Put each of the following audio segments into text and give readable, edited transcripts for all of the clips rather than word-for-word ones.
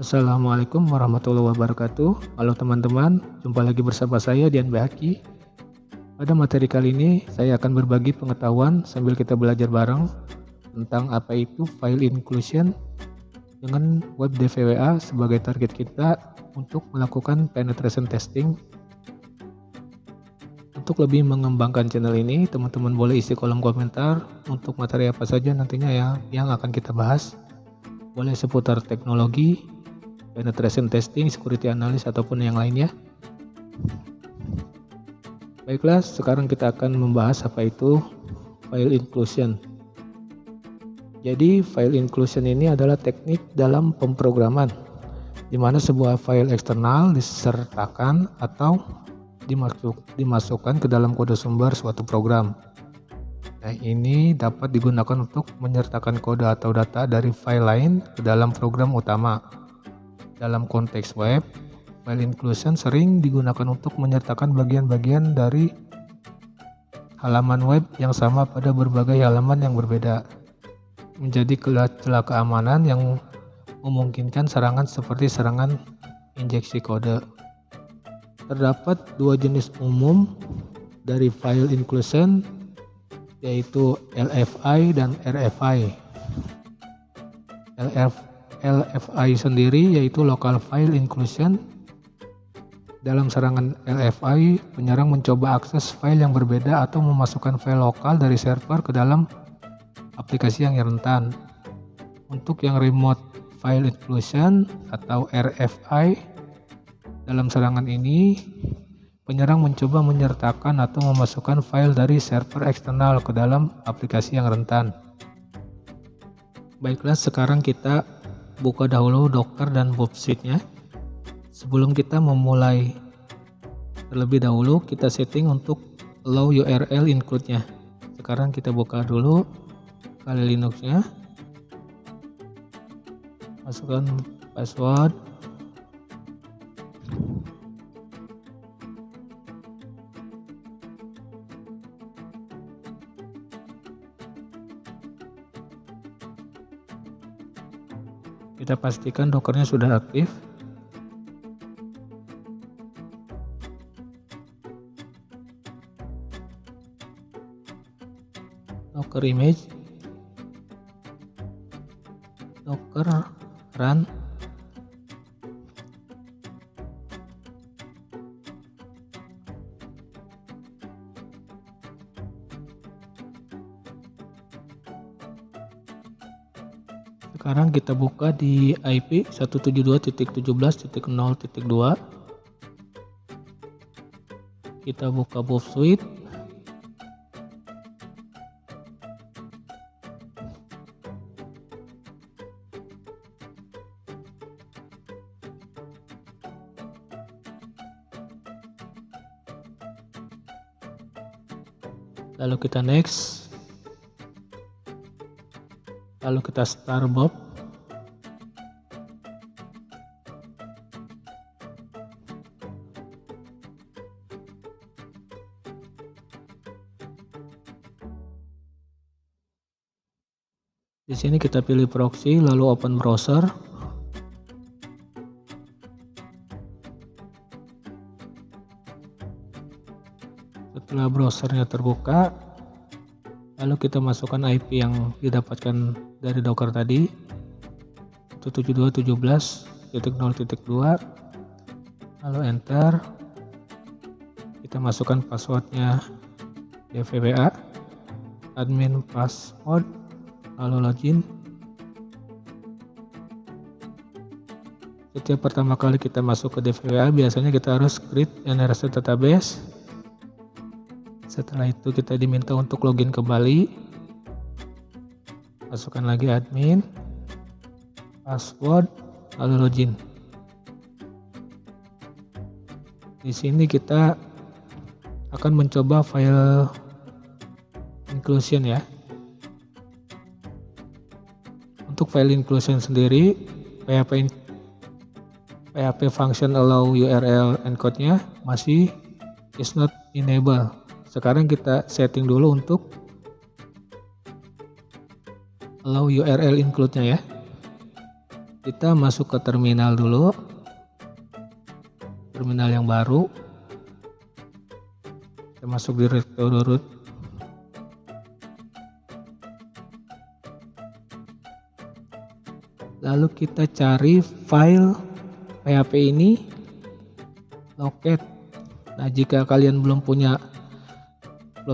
Assalamualaikum warahmatullahi wabarakatuh. Halo teman-teman, jumpa lagi bersama saya Dian Behaki. Pada materi kali ini saya akan berbagi pengetahuan sambil kita belajar bareng tentang apa itu file inclusion dengan web DVWA sebagai target kita untuk melakukan penetration testing. Untuk lebih mengembangkan channel ini, teman-teman boleh isi kolom komentar untuk materi apa saja nantinya yang akan kita bahas. Boleh seputar teknologi, penetration testing, security analysis, ataupun yang lainnya. Baiklah, sekarang kita akan membahas apa itu file inclusion. Jadi, file inclusion ini adalah teknik dalam pemrograman di mana sebuah file eksternal disertakan atau dimasukkan ke dalam kode sumber suatu program. Nah, ini dapat digunakan untuk menyertakan kode atau data dari file lain ke dalam program utama. Dalam konteks web, file inclusion sering digunakan untuk menyertakan bagian-bagian dari halaman web yang sama pada berbagai halaman yang berbeda, menjadi celah keamanan yang memungkinkan serangan seperti serangan injeksi kode. Terdapat dua jenis umum dari file inclusion, yaitu LFI dan RFI. LFI sendiri yaitu local file inclusion. Dalam serangan LFI, penyerang mencoba akses file yang berbeda atau memasukkan file lokal dari server ke dalam aplikasi yang rentan. Untuk yang remote file inclusion atau RFI, dalam serangan ini penyerang mencoba menyertakan atau memasukkan file dari server eksternal ke dalam aplikasi yang rentan. Baiklah, sekarang kita buka dahulu Docker dan Bob Suite-nya. Sebelum kita memulai, terlebih dahulu kita setting untuk allow URL include-nya. Sekarang kita buka dulu Kali Linux-nya. Masukkan password. Kita pastikan Dockernya sudah aktif. Docker image, Docker run. Sekarang kita buka di IP 172.17.0.2. Kita buka Bob Suite. Lalu kita next. Lalu kita start Bob. Di sini kita pilih proxy, lalu open browser. Setelah browsernya terbuka, lalu kita masukkan IP yang didapatkan dari Docker tadi, 172.17.0.2, lalu enter. Kita masukkan passwordnya DVWA, admin password, lalu login. Setiap pertama kali kita masuk ke DVWA, biasanya kita harus create an RSA database. Setelah itu kita diminta untuk login kembali. Masukkan lagi admin, password, lalu login. Di sini kita akan mencoba file inclusion ya. Untuk file inclusion sendiri, PHP function allow URL encode-nya masih is not enable. Sekarang kita setting dulu untuk allow URL include-nya ya. Kita masuk ke terminal dulu, terminal yang baru. Kita masuk direktori root. Lalu kita cari file PHP ini, Locket. Nah, jika kalian belum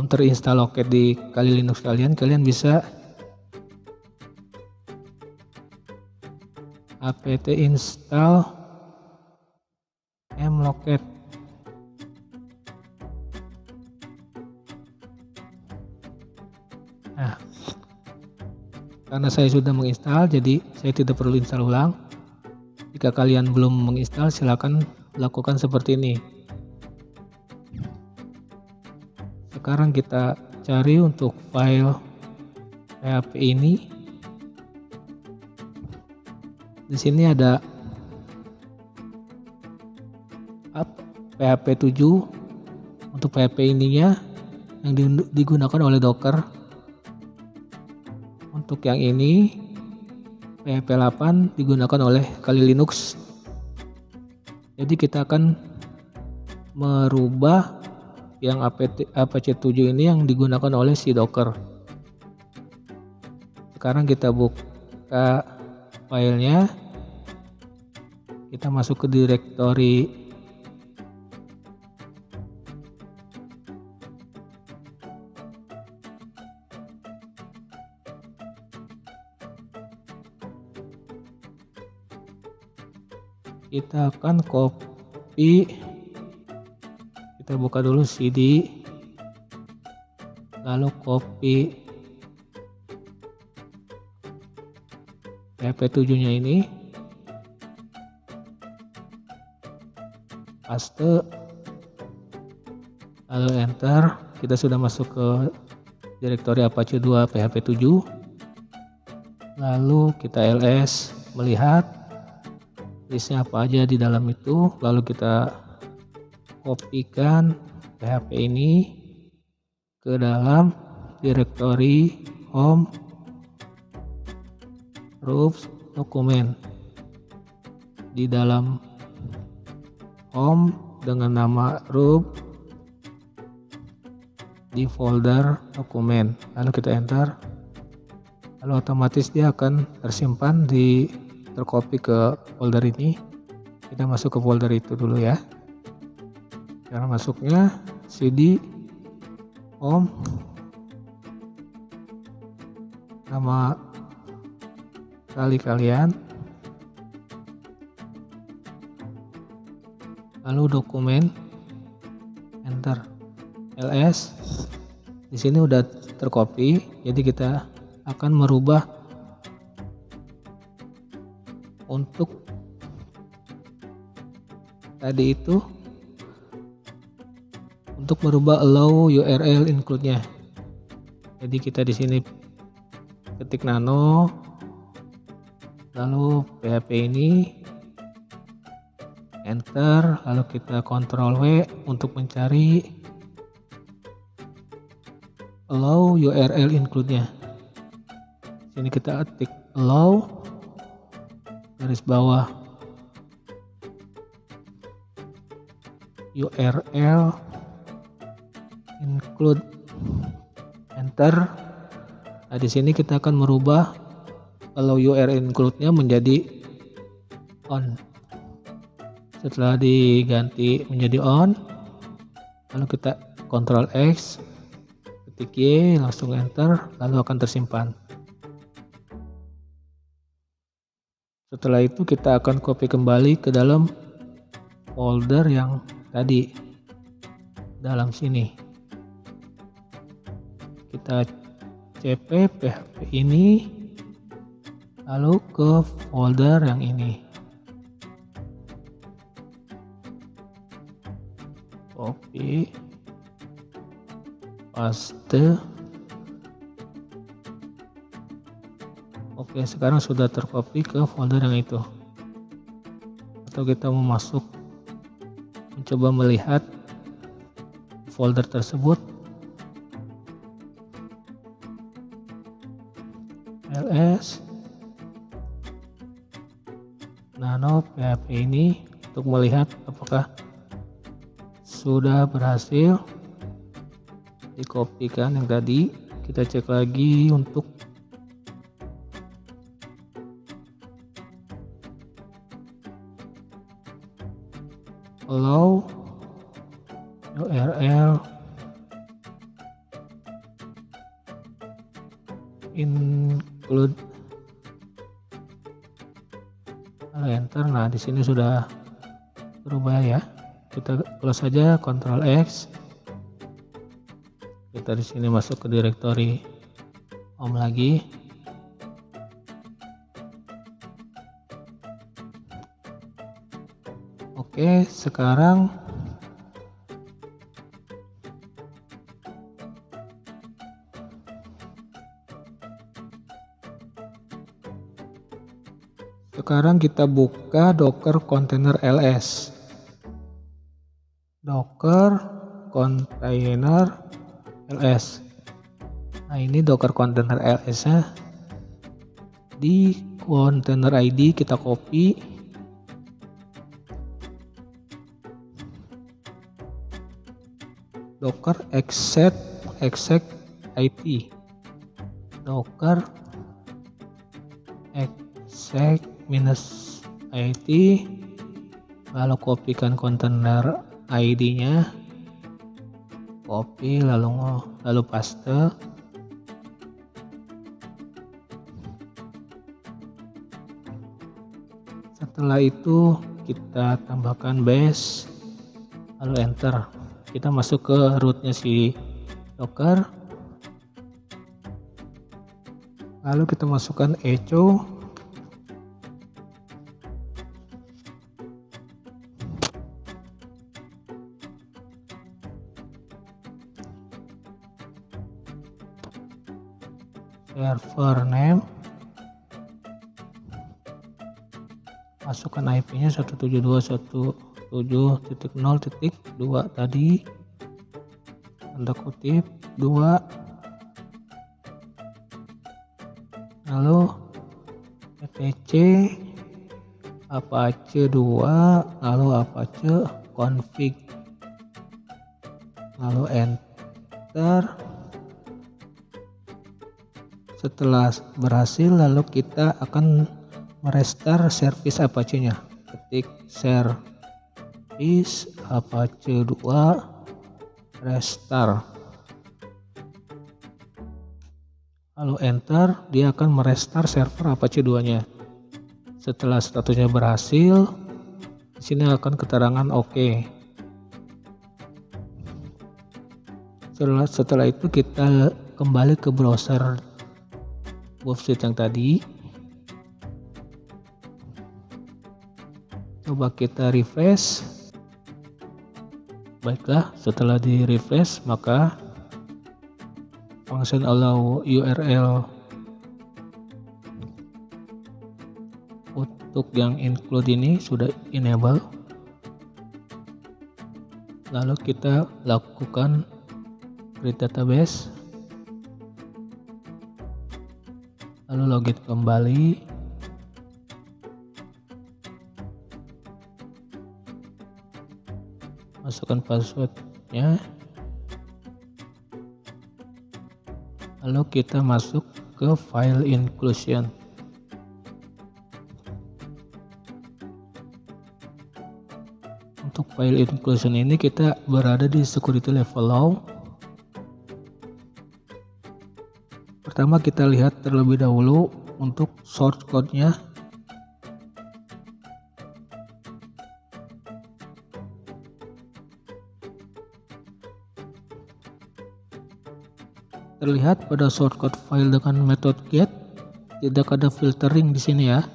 terinstall Locket di Kali Linux kalian bisa apt install mlocket. Nah, karena saya sudah menginstal, jadi saya tidak perlu install ulang. Jika kalian belum menginstal, silakan lakukan seperti ini. Sekarang kita cari untuk file PHP ini. Di sini ada PHP 7 untuk PHP ininya yang digunakan oleh Docker. Untuk yang ini PHP 8 digunakan oleh Kali Linux. Jadi kita akan merubah yang Apache 7 ini yang digunakan oleh si Docker. Sekarang kita buka filenya, kita masuk ke direktori kita akan copy, kita buka dulu CD, lalu copy PHP 7 nya ini, paste, lalu enter. Kita sudah masuk ke direktori Apache 2 PHP 7. Lalu kita ls, melihat listnya apa aja di dalam itu, lalu kita kopikan PHP ini ke dalam direktori home groups dokumen. Di dalam home dengan nama root di folder dokumen, lalu kita enter, lalu otomatis dia akan tersimpan tercopy ke folder ini. Kita masuk ke folder itu dulu ya. Cara masuknya cd home, nama kalian, lalu dokumen, enter, ls. Di sini udah tercopy, jadi kita akan merubah untuk tadi itu, untuk merubah allow URL include-nya. Jadi kita di sini ketik nano, lalu PHP ini, enter, lalu kita Ctrl W untuk mencari allow URL include-nya. Sini kita ketik allow garis bawah URL include, enter. Nah, di sini kita akan merubah allow URL include-nya menjadi on. Setelah diganti menjadi on, lalu kita Ctrl X, ketik Y, langsung enter, lalu akan tersimpan. Setelah itu kita akan copy kembali ke dalam folder yang tadi, dalam sini. Kita cp PHP ini, lalu ke folder yang ini. Copy, paste. Oke, sekarang sudah tercopy ke folder yang itu. Atau kita mau masuk, mencoba melihat folder tersebut, ls, nano PHP ini untuk melihat apakah sudah berhasil dikopikan yang tadi. Kita cek lagi untuk allow URL include, lalu enter. Nah, di sini sudah berubah ya. Kita close saja, Ctrl X. Kita di sini masuk ke directory home lagi. Oke, sekarang kita buka Docker Container LS. Docker Container LS. Nah, ini Docker Container LS-nya. Di container ID kita copy. Docker exec IT. Docker exec -IT, lalu kopikan kontainer ID-nya, copy lalu paste. Setelah itu kita tambahkan base, lalu enter. Kita masuk ke rootnya si Docker, lalu kita masukkan echo, server name, masukkan IP-nya 172.170.2 tadi, tanda kutip 2, lalu etc apache 2, lalu apache config, lalu enter. Setelah berhasil, lalu kita akan merestart service Apache-nya. Ketik service apache 2 restart, lalu enter. Dia akan merestart server Apache 2-nya. Setelah statusnya berhasil, di sini akan keterangan OK. Setelah itu kita kembali ke browser website yang tadi. Coba kita refresh. Baiklah, setelah di refresh maka function allow URL untuk yang include ini sudah enable. Lalu kita lakukan create database, lalu login kembali, masukkan passwordnya, lalu kita masuk ke file inclusion. Untuk file inclusion ini kita berada di security level low. Pertama kita lihat terlebih dahulu untuk source code-nya. Terlihat pada source code file dengan metode get tidak ada filtering di sini ya.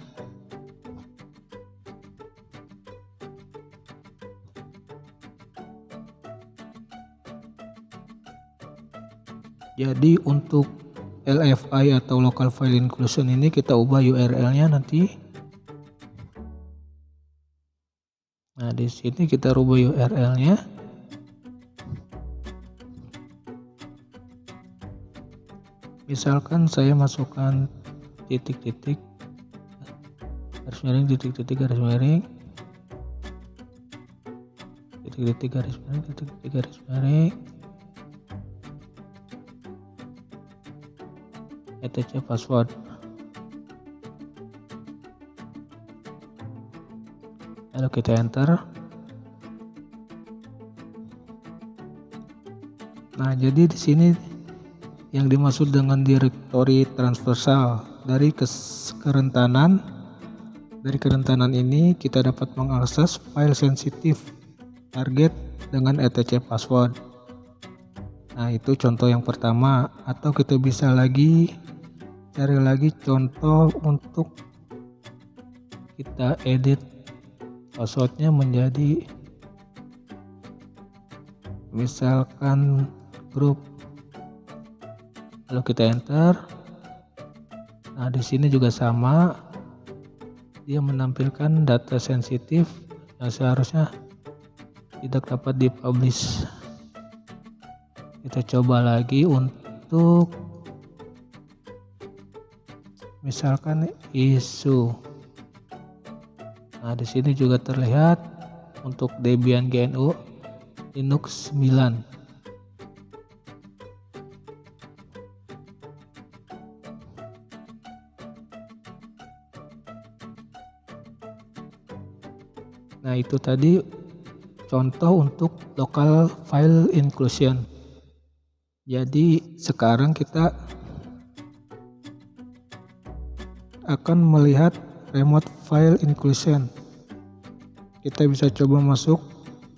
Jadi untuk LFI atau local file inclusion ini kita ubah URL-nya nanti. Nah, di sini kita rubah URL-nya. Misalkan saya masukkan titik-titik garis miring titik-titik garis miring titik-titik garis miring titik-titik garis miring etc password. Lalu kita enter. Nah, jadi di sini yang dimaksud dengan directory transversal dari kerentanan. Dari kerentanan ini kita dapat mengakses file sensitif target dengan etc password. Nah, itu contoh yang pertama, atau kita bisa cari lagi contoh untuk kita edit passwordnya menjadi misalkan grup. Lalu kita enter. Nah, di sini juga sama, dia menampilkan data sensitif yang seharusnya tidak dapat dipublish. Kita coba lagi untuk misalkan isu. Nah, di sini juga terlihat untuk Debian GNU Linux 9. Nah, itu tadi contoh untuk local file inclusion. Jadi sekarang kita akan melihat remote file inclusion. Kita bisa coba masuk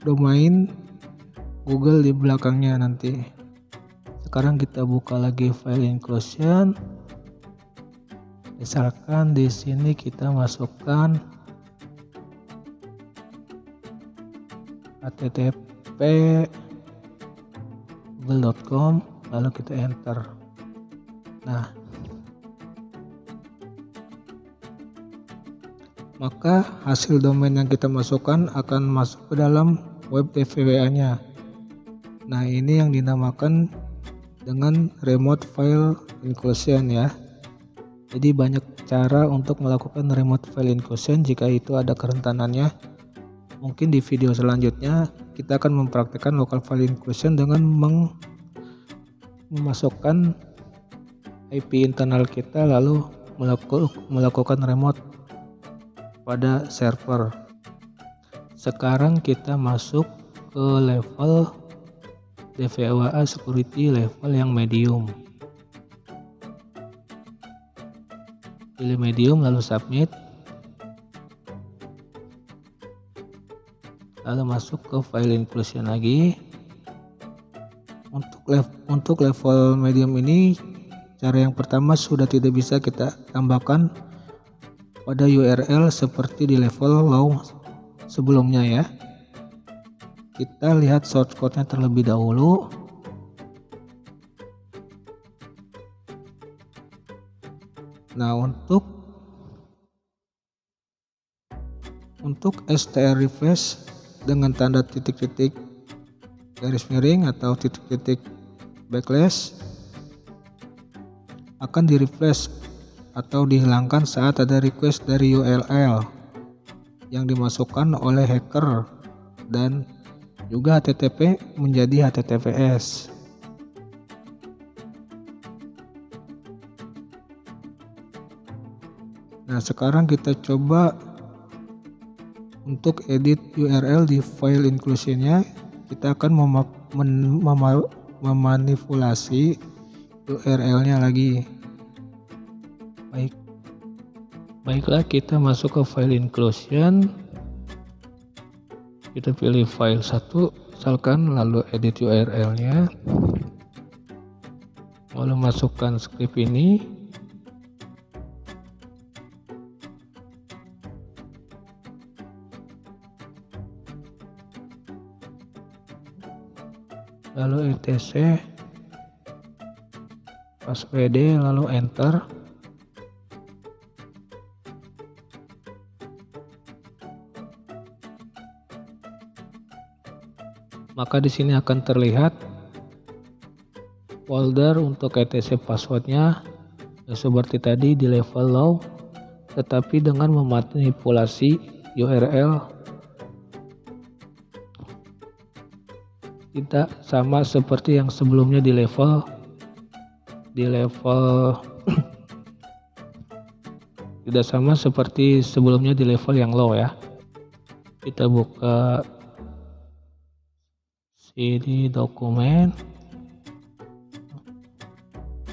domain Google di belakangnya nanti. Sekarang kita buka lagi file inclusion. Misalkan di sini kita masukkan http google.com, lalu kita enter. Nah, maka hasil domain yang kita masukkan akan masuk ke dalam web DVWA-nya. Nah, ini yang dinamakan dengan remote file inclusion ya. Jadi banyak cara untuk melakukan remote file inclusion jika itu ada kerentanannya. Mungkin di video selanjutnya kita akan mempraktikkan local file inclusion dengan memasukkan IP internal kita lalu melakukan remote pada server. Sekarang kita masuk ke level DVWA security level yang medium. Pilih medium lalu submit. Lalu masuk ke file inclusion lagi. Untuk level medium ini, cara yang pertama sudah tidak bisa kita tambahkan pada URL seperti di level low sebelumnya ya. Kita lihat source code-nya terlebih dahulu. Nah, untuk str refresh dengan tanda titik-titik garis miring atau titik-titik backslash akan di refresh atau dihilangkan saat ada request dari URL yang dimasukkan oleh hacker dan juga HTTP menjadi HTTPS. Nah, sekarang kita coba untuk edit URL di file inclusion-nya. Kita akan memanipulasi URL-nya lagi. Baiklah, kita masuk ke file inclusion. Kita pilih file 1 misalkan, lalu edit URL-nya. Lalu masukkan script ini. Lalu etc password lalu enter. Maka di sini akan terlihat folder untuk etc passwordnya seperti tadi di level low. tetapi dengan memanipulasi URL tidak sama seperti yang sebelumnya di level tidak sama seperti sebelumnya di level yang low ya. Kita buka sini dokumen.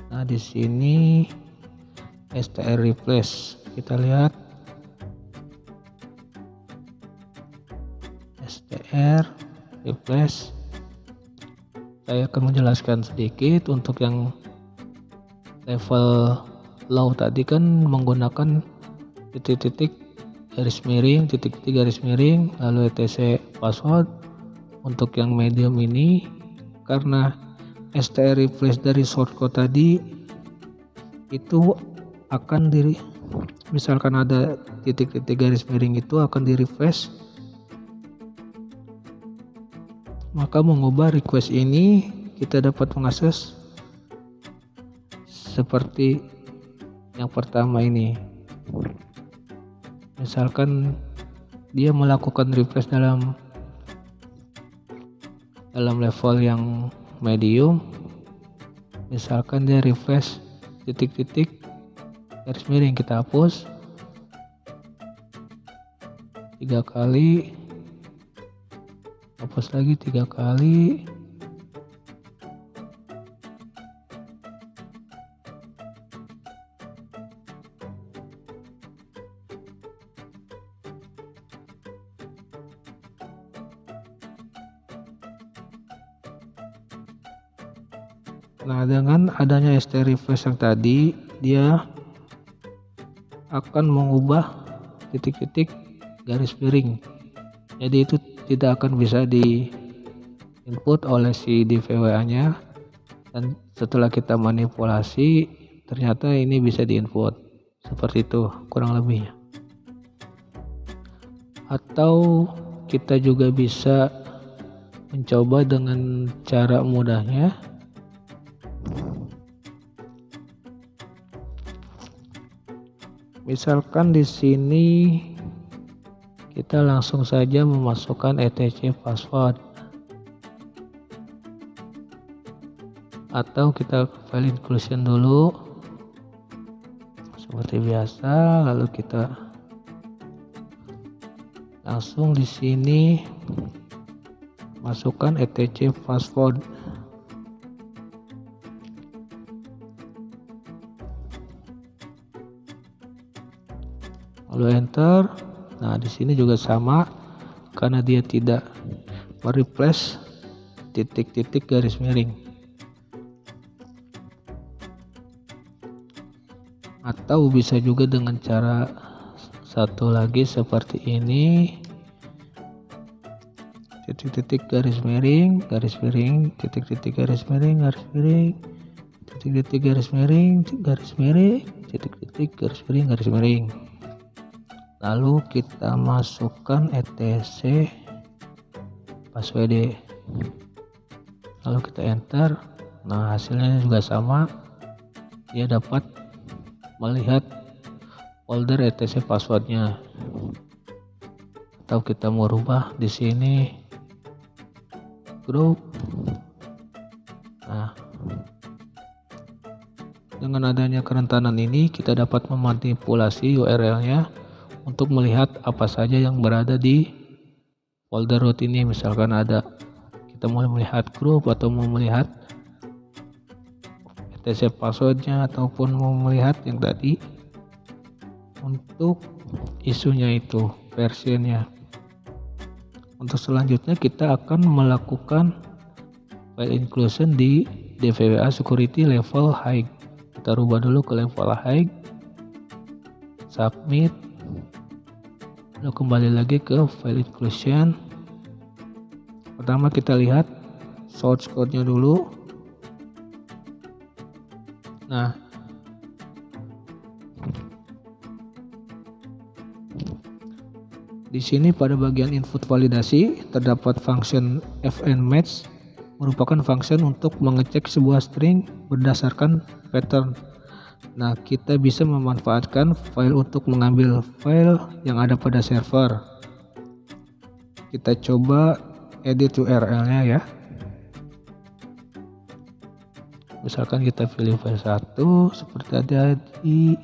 Nah, di sini str replace. Kita lihat str replace. Saya akan menjelaskan sedikit. Untuk yang level low tadi kan menggunakan titik-titik garis miring, titik-titik garis miring, lalu etc password. Untuk yang medium ini karena str replace dari shortcode tadi itu akan misalkan ada titik-titik garis miring itu akan di refresh, maka mengubah request ini kita dapat mengakses seperti yang pertama ini. Misalkan dia melakukan refresh dalam level yang medium, misalkan dia refresh titik-titik garis miring, kita hapus 3 kali, hapus lagi 3 kali, nah dengan adanya str refresh yang tadi dia akan mengubah titik-titik garis miring, jadi itu tidak akan bisa di input oleh si DVWA nya, dan setelah kita manipulasi ternyata ini bisa di input seperti itu kurang lebihnya. Atau kita juga bisa mencoba dengan cara mudahnya. Misalkan di sini kita langsung saja memasukkan etc password, atau kita file inclusion dulu seperti biasa, lalu kita langsung di sini masukkan etc password. Lalu enter. Nah, di sini juga sama karena dia tidak mereplace titik-titik garis miring. Atau bisa juga dengan cara satu lagi seperti ini, titik-titik garis miring, titik-titik garis miring, titik-titik garis miring, titik-titik garis miring, garis miring. Lalu kita masukkan etc password, lalu kita enter. Nah, hasilnya juga sama, dia dapat melihat folder etc passwordnya. Atau kita mau rubah di sini group. Nah, dengan adanya kerentanan ini kita dapat memanipulasi URL-nya untuk melihat apa saja yang berada di folder root ini. Misalkan ada, kita mau melihat grup atau mau melihat etc passwordnya ataupun mau melihat yang tadi untuk isunya itu versionnya. Untuk selanjutnya kita akan melakukan file inclusion di DVWA security level high. Kita rubah dulu ke level high, submit, lalu kembali lagi ke file inclusion. Pertama kita lihat source code-nya dulu. Nah, di sini pada bagian input validasi terdapat function fnmatch, merupakan function untuk mengecek sebuah string berdasarkan pattern. Nah, kita bisa memanfaatkan file untuk mengambil file yang ada pada server. Kita coba edit URL-nya ya. Misalkan kita pilih file 1 seperti tadi.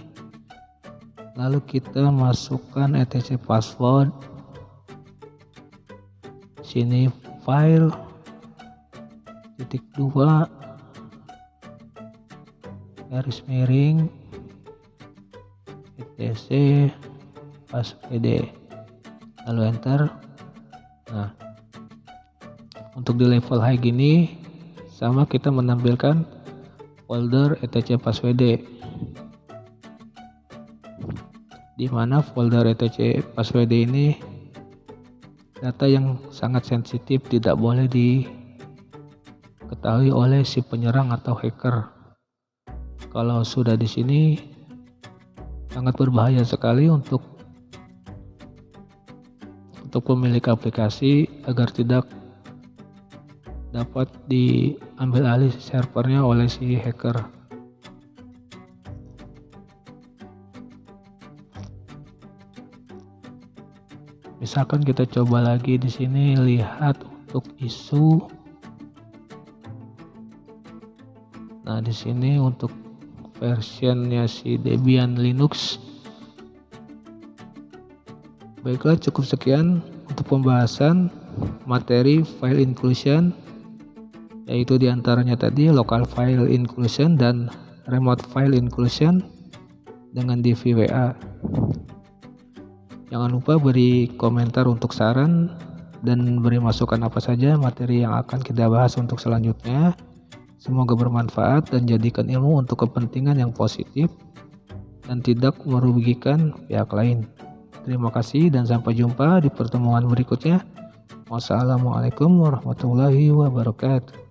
Lalu kita masukkan etc password. Sini file .2 garis miring etc password, lalu enter. Nah, untuk di level high gini sama kita menampilkan folder etc password, di mana folder etc password ini data yang sangat sensitif, tidak boleh diketahui oleh si penyerang atau hacker. Kalau sudah di sini sangat berbahaya sekali untuk pemilik aplikasi agar tidak dapat diambil alih servernya oleh si hacker. Misalkan kita coba lagi di sini, lihat untuk isu. Nah, di sini untuk versionnya si Debian Linux. Baiklah, cukup sekian untuk pembahasan materi file inclusion, yaitu diantaranya tadi local file inclusion dan remote file inclusion dengan DVWA. Jangan lupa beri komentar untuk saran dan beri masukan apa saja materi yang akan kita bahas untuk selanjutnya. Semoga bermanfaat dan jadikan ilmu untuk kepentingan yang positif dan tidak merugikan pihak lain. Terima kasih dan sampai jumpa di pertemuan berikutnya. Wassalamualaikum warahmatullahi wabarakatuh.